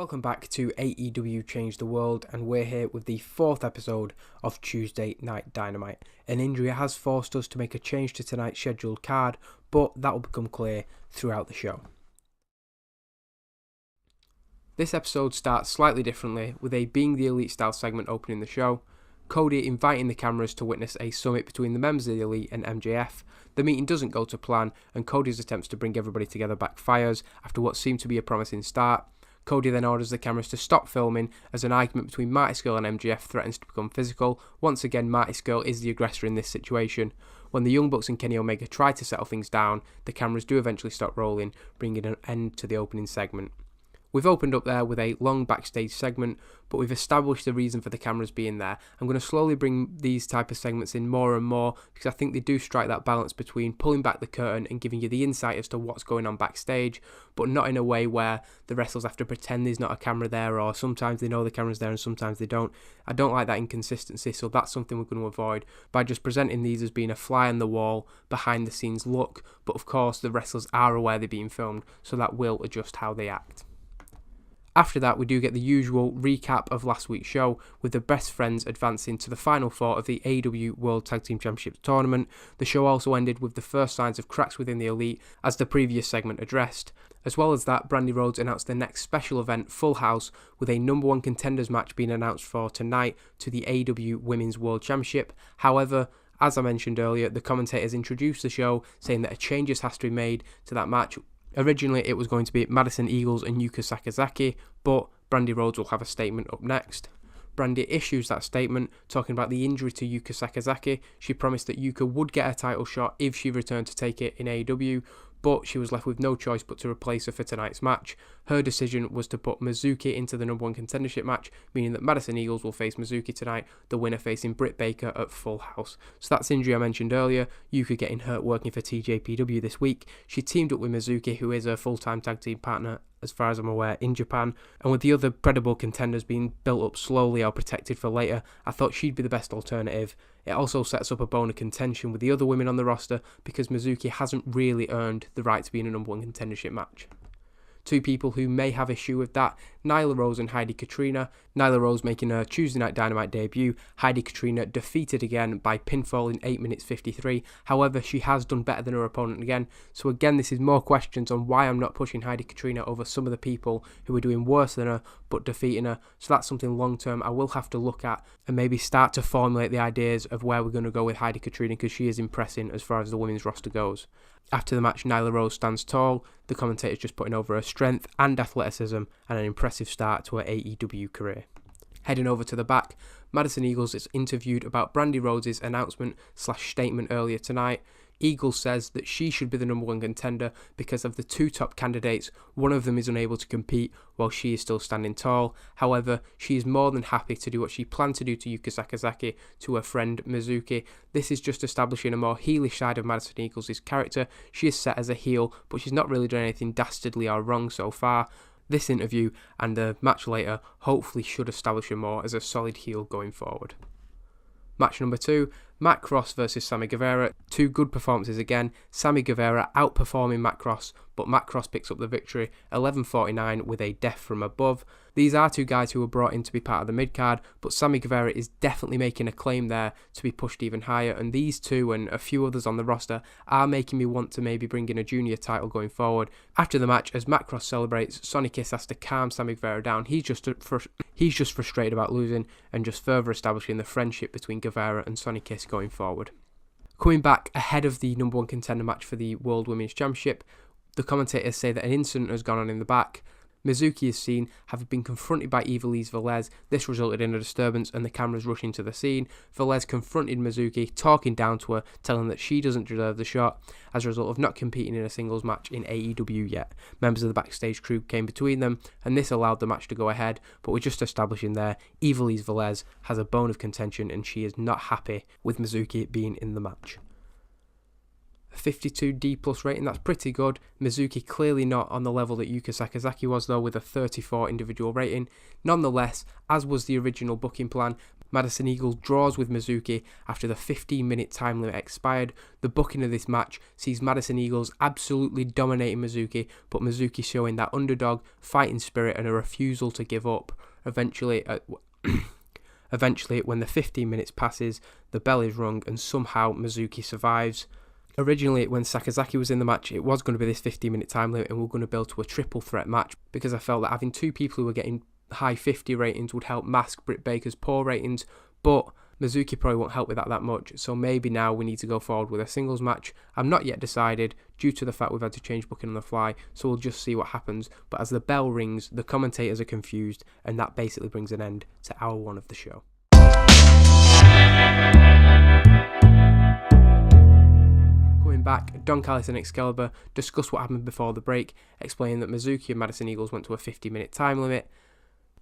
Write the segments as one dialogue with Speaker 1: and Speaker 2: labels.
Speaker 1: Welcome back to AEW Change the World, and we're here with the 4th episode of Tuesday Night Dynamite. An injury has forced us to make a change to tonight's scheduled card, but that will become clear throughout the show. This episode starts slightly differently, with a Being the Elite style segment opening the show, Cody inviting the cameras to witness a summit between the members of the Elite and MJF. The meeting doesn't go to plan, and Cody's attempts to bring everybody together backfires after what seemed to be a promising start. Cody then orders the cameras to stop filming as an argument between Marty Scurll and MJF threatens to become physical. Once again, Marty Scurll is the aggressor in this situation. When the Young Bucks and Kenny Omega try to settle things down, the cameras do eventually stop rolling, bringing an end to the opening segment. We've opened up there with a long backstage segment, but we've established the reason for the cameras being there. I'm going to slowly bring these type of segments in more and more because I think they do strike that balance between pulling back the curtain and giving you the insight as to what's going on backstage, but not in a way where the wrestlers have to pretend there's not a camera there, or sometimes they know the camera's there and sometimes they don't. I don't like that inconsistency, so that's something we're going to avoid by just presenting these as being a fly on the wall, behind the scenes look, but of course the wrestlers are aware they're being filmed, so that will adjust how they act. After that, we do get the usual recap of last week's show, with the Best Friends advancing to the Final Four of the AEW World Tag Team Championship Tournament. The show also ended with the first signs of cracks within the Elite, as the previous segment addressed. As well as that, Brandy Rhodes announced the next special event, Full House, with a number one contenders match being announced for tonight to the AEW Women's World Championship. However, as I mentioned earlier, the commentators introduced the show, saying that a changes has to be made to that match. Originally, it was going to be Madison Eagles and Yuka Sakazaki, but Brandy Rhodes will have a statement up next. Brandy issues that statement, talking about the injury to Yuka Sakazaki. She promised that Yuka would get a title shot if she returned to take it in AEW, but she was left with no choice but to replace her for tonight's match. Her decision was to put Mizuki into the number one contendership match, meaning that Madison Eagles will face Mizuki tonight, the winner facing Britt Baker at Full House. So that's the injury I mentioned earlier, Yuka getting hurt working for TJPW this week. She teamed up with Mizuki, who is her full-time tag team partner, as far as I'm aware, in Japan, and with the other credible contenders being built up slowly or protected for later, I thought she'd be the best alternative. It also sets up a bone of contention with the other women on the roster because Mizuki hasn't really earned the right to be in a number one contendership match. Two people who may have issue with that, Nyla Rose and Heidi Katrina. Nyla Rose making her Tuesday Night Dynamite debut, Heidi Katrina defeated again by pinfall in 8 minutes 53, however she has done better than her opponent again, so again this is more questions on why I'm not pushing Heidi Katrina over some of the people who are doing worse than her but defeating her, so that's something long term I will have to look at and maybe start to formulate the ideas of where we're going to go with Heidi Katrina because she is impressing as far as the women's roster goes. After the match, Nyla Rose stands tall, the commentators just putting over her strength and athleticism and an impressive start to her AEW career. Heading over to the back, Madison Eagles is interviewed about Brandy Rhodes' announcement/statement earlier tonight. Eagles says that she should be the number one contender because of the two top candidates. One of them is unable to compete while she is still standing tall. However, she is more than happy to do what she planned to do to Yuka Sakazaki to her friend Mizuki. This is just establishing a more heelish side of Madison Eagles' character. She is set as a heel, but she's not really done anything dastardly or wrong so far. This interview and the match later hopefully should establish her more as a solid heel going forward. Match number 2, Matt Cross versus Sammy Guevara. Two good performances again. Sammy Guevara outperforming Matt Cross, but Matt Cross picks up the victory, 11:49 with a death from above. These are two guys who were brought in to be part of the mid-card, but Sammy Guevara is definitely making a claim there to be pushed even higher, and these two and a few others on the roster are making me want to maybe bring in a junior title going forward. After the match, as Matt Cross celebrates, Sonny Kiss has to calm Sammy Guevara down. He's just frustrated about losing and just further establishing the friendship between Guevara and Sonny Kiss going forward. Coming back ahead of the number one contender match for the World Women's Championship, the commentators say that an incident has gone on in the back. Mizuki is seen having been confronted by Ivelisse Velez. This resulted in a disturbance and the cameras rushing to the scene. Velez confronted Mizuki, talking down to her, telling that she doesn't deserve the shot as a result of not competing in a singles match in AEW yet. Members of the backstage crew came between them and this allowed the match to go ahead, but we're just establishing there Ivelisse Velez has a bone of contention and she is not happy with Mizuki being in the match. 52 D+ rating, that's pretty good. Mizuki clearly not on the level that Yuka Sakazaki was though, with a 34 individual rating. Nonetheless, as was the original booking plan, Madison Eagles draws with Mizuki after the 15-minute time limit expired. The booking of this match sees Madison Eagles absolutely dominating Mizuki, but Mizuki showing that underdog, fighting spirit and a refusal to give up. Eventually, when the 15 minutes passes, the bell is rung and somehow Mizuki survives. Originally, when Sakazaki was in the match, it was going to be this 15-minute time limit and we were going to build to a triple threat match, because I felt that having two people who were getting high 50 ratings would help mask Britt Baker's poor ratings, but Mizuki probably won't help with that much, so maybe now we need to go forward with a singles match. I'm not yet decided due to the fact we've had to change booking on the fly, so we'll just see what happens. But as the bell rings, the commentators are confused, and that basically brings an end to hour one of the show. Coming back, Don Callis and Excalibur discuss what happened before the break, explaining that Mizuki and Madison Eagles went to a 50-minute time limit.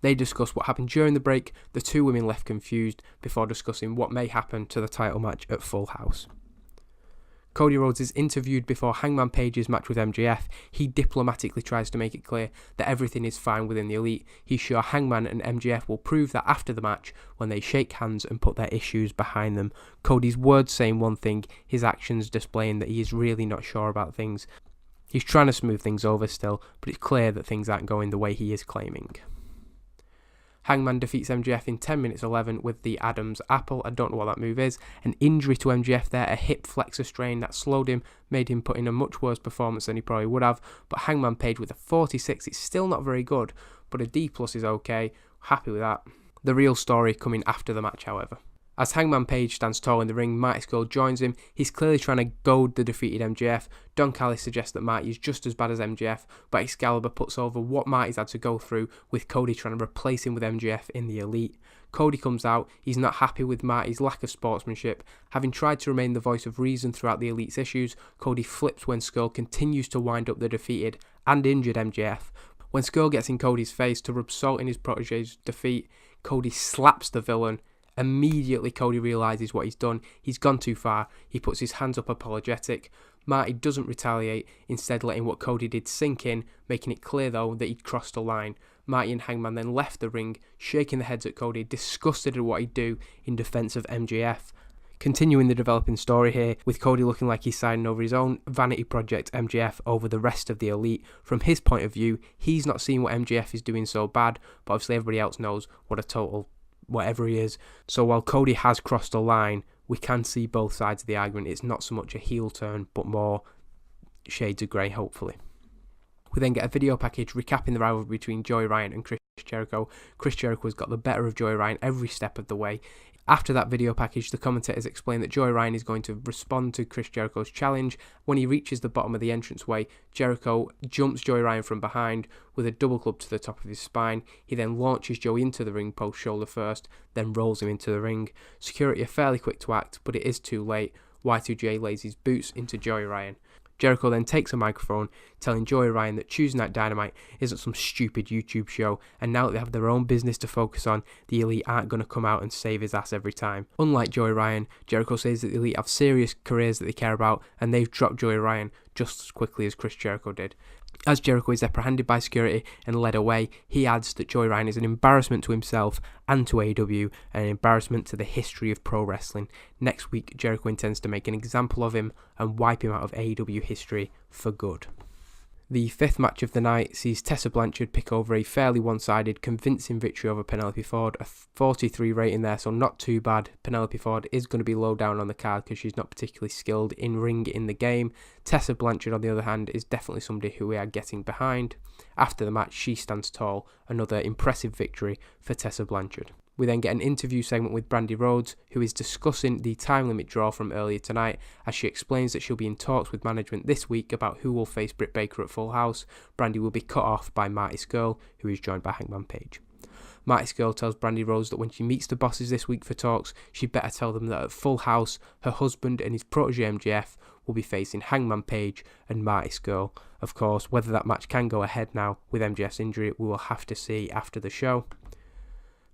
Speaker 1: They discuss what happened during the break. The two women left confused before discussing what may happen to the title match at Full House. Cody Rhodes is interviewed before Hangman Page's match with MJF. He diplomatically tries to make it clear that everything is fine within the Elite. He's sure Hangman and MJF will prove that after the match when they shake hands and put their issues behind them. Cody's words saying one thing, his actions displaying that he is really not sure about things. He's trying to smooth things over still, but it's clear that things aren't going the way he is claiming. Hangman defeats MJF in 10 minutes 11 with the Adam's Apple. I don't know what that move is. An injury to MJF there, a hip flexor strain that slowed him, made him put in a much worse performance than he probably would have. But Hangman Page with a 46, it's still not very good, but a D+ is okay. Happy with that. The real story coming after the match, however. As Hangman Page stands tall in the ring, Marty Scurll joins him. He's clearly trying to goad the defeated MJF. Don Callis suggests that Marty is just as bad as MJF, but Excalibur puts over what Marty's had to go through, with Cody trying to replace him with MJF in the Elite. Cody comes out. He's not happy with Marty's lack of sportsmanship. Having tried to remain the voice of reason throughout the Elite's issues, Cody flips when Scurll continues to wind up the defeated and injured MJF. When Scurll gets in Cody's face to rub salt in his protege's defeat, Cody slaps the villain. Immediately Cody realises what he's done. He's gone too far. He puts his hands up apologetic. Marty doesn't retaliate, instead letting what Cody did sink in, making it clear though that he'd crossed a line. Marty and Hangman then left the ring, shaking their heads at Cody, disgusted at what he'd do in defence of MJF. Continuing the developing story here, with Cody looking like he's siding over his own vanity project MJF over the rest of the Elite. From his point of view, he's not seeing what MJF is doing so bad, but obviously everybody else knows what a total whatever he is. So while Cody has crossed a line, we can see both sides of the argument. It's not so much a heel turn, but more shades of grey, hopefully. We then get a video package recapping the rivalry between Joey Ryan and Chris Jericho. Chris Jericho has got the better of Joey Ryan every step of the way. After that video package, the commentators explain that Joey Ryan is going to respond to Chris Jericho's challenge. When he reaches the bottom of the entranceway, Jericho jumps Joey Ryan from behind with a double club to the top of his spine. He then launches Joey into the ring post shoulder first, then rolls him into the ring. Security are fairly quick to act, but it is too late. Y2J lays his boots into Joey Ryan. Jericho then takes a microphone, telling Joey Ryan that choosing Night Dynamite isn't some stupid YouTube show, and now that they have their own business to focus on, the Elite aren't going to come out and save his ass every time. Unlike Joey Ryan, Jericho says that the Elite have serious careers that they care about, and they've dropped Joey Ryan just as quickly as Chris Jericho did. As Jericho is apprehended by security and led away, he adds that Joey Ryan is an embarrassment to himself and to AEW, and an embarrassment to the history of pro wrestling. Next week, Jericho intends to make an example of him and wipe him out of AEW history for good. The fifth match of the night sees Tessa Blanchard pick over a fairly one-sided, convincing victory over Penelope Ford, a 43 rating there, so not too bad. Penelope Ford is going to be low down on the card because she's not particularly skilled in ring in the game. Tessa Blanchard, on the other hand, is definitely somebody who we are getting behind. After the match, she stands tall. Another impressive victory for Tessa Blanchard. We then get an interview segment with Brandy Rhodes, who is discussing the time limit draw from earlier tonight, as she explains that she'll be in talks with management this week about who will face Britt Baker at Full House. Brandy will be cut off by Marty Scurll, who is joined by Hangman Page. Marty Scurll tells Brandy Rhodes that when she meets the bosses this week for talks, she'd better tell them that at Full House, her husband and his protege MJF will be facing Hangman Page and Marty Scurll. Of course, whether that match can go ahead now with MJF's injury, we will have to see after the show.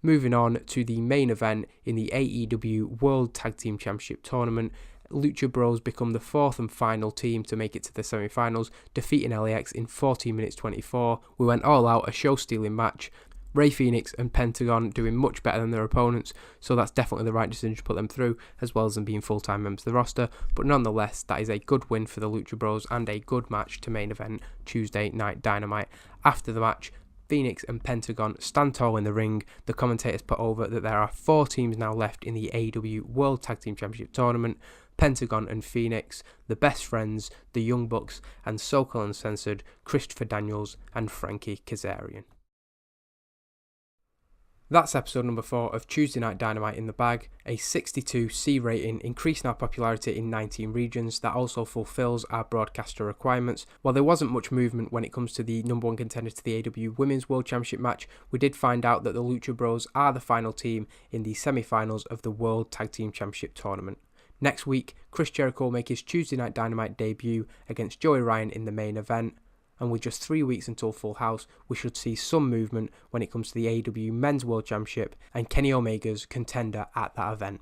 Speaker 1: Moving on to the main event in the AEW World Tag Team Championship Tournament, Lucha Bros become the fourth and final team to make it to the semi-finals, defeating LAX in 14 minutes 24. We went all out, a show-stealing match. Rey Fénix and Pentagon doing much better than their opponents, so that's definitely the right decision to put them through, as well as them being full-time members of the roster, but nonetheless, that is a good win for the Lucha Bros and a good match to main event Tuesday Night Dynamite. After the match, Fénix and Pentagon stand tall in the ring. The commentators put over that there are 4 teams now left in the AEW World Tag Team Championship Tournament: Pentagon and Fénix, the Best Friends, the Young Bucks, and So-Called Uncensored, Christopher Daniels and Frankie Kazarian. That's episode number 4 of Tuesday Night Dynamite in the bag, a 62 C rating, increasing our popularity in 19 regions. That also fulfills our broadcaster requirements. While there wasn't much movement when it comes to the number 1 contender to the AEW Women's World Championship match, we did find out that the Lucha Bros are the final team in the semi-finals of the World Tag Team Championship Tournament. Next week, Chris Jericho will make his Tuesday Night Dynamite debut against Joey Ryan in the main event. And with just 3 weeks until Full House, we should see some movement when it comes to the AEW Men's World Championship and Kenny Omega's contender at that event.